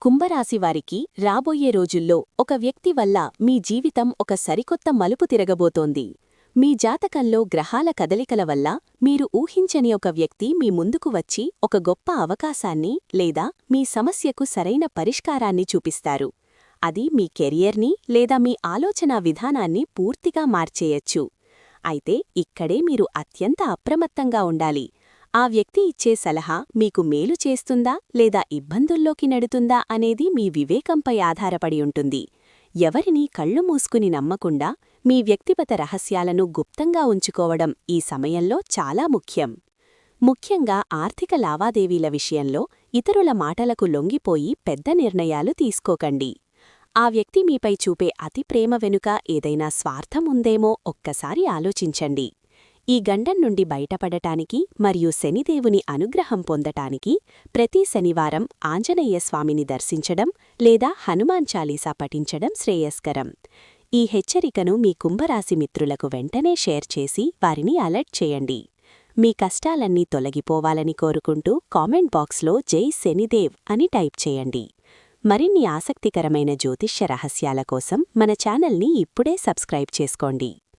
కుంభరాశివారికి రాబోయే రోజుల్లో ఒక వ్యక్తి వల్ల మీ జీవితం ఒక సరికొత్త మలుపు తిరగబోతోంది. మీ జాతకంలో గ్రహాల కదలికల వల్ల మీరు ఊహించని ఒక వ్యక్తి మీ ముందుకు వచ్చి ఒక గొప్ప అవకాశాన్ని లేదా మీ సమస్యకు సరైన పరిష్కారాన్ని చూపిస్తారు. అది మీ కెరియర్ని లేదా మీ ఆలోచనా విధానాన్ని పూర్తిగా మార్చేయచ్చు. అయితే ఇక్కడే మీరు అత్యంత అప్రమత్తంగా ఉండాలి. ఆ వ్యక్తి ఇచ్చే సలహా మీకు మేలు చేస్తుందా లేదా ఇబ్బందుల్లోకి నెడుతుందా అనేది మీ వివేకంపై ఆధారపడి ఉంటుంది. ఎవరినీ కళ్ళు మూసుకుని నమ్మకుండా మీ వ్యక్తిగత రహస్యాలను గుప్తంగా ఉంచుకోవడం ఈ సమయంలో చాలా ముఖ్యం. ముఖ్యంగా ఆర్థిక లావాదేవీల విషయంలో ఇతరుల మాటలకు లొంగిపోయి పెద్ద నిర్ణయాలు తీసుకోకండి. ఆ వ్యక్తి మీపై చూపే అతి ప్రేమ వెనుక ఏదైనా స్వార్థం ఉందేమో ఒక్కసారి ఆలోచించండి. ఈ గండం నుండి బయటపడటానికి మరియు శనిదేవుని అనుగ్రహం పొందటానికి ప్రతి శనివారం ఆంజనేయస్వామిని దర్శించడం లేదా హనుమాన్ చాలీసా పఠించడం శ్రేయస్కరం. ఈ హెచ్చరికను మీ కుంభరాశి మిత్రులకు వెంటనే షేర్ చేసి వారిని అలర్ట్ చేయండి. మీ కష్టాలన్నీ తొలగిపోవాలని కోరుకుంటూ కామెంట్ బాక్స్లో జై శనిదేవ్ అని టైప్ చేయండి. మరిన్ని ఆసక్తికరమైన జ్యోతిష్య రహస్యాల కోసం మన ఛానల్ని ఇప్పుడే సబ్స్క్రైబ్ చేసుకోండి.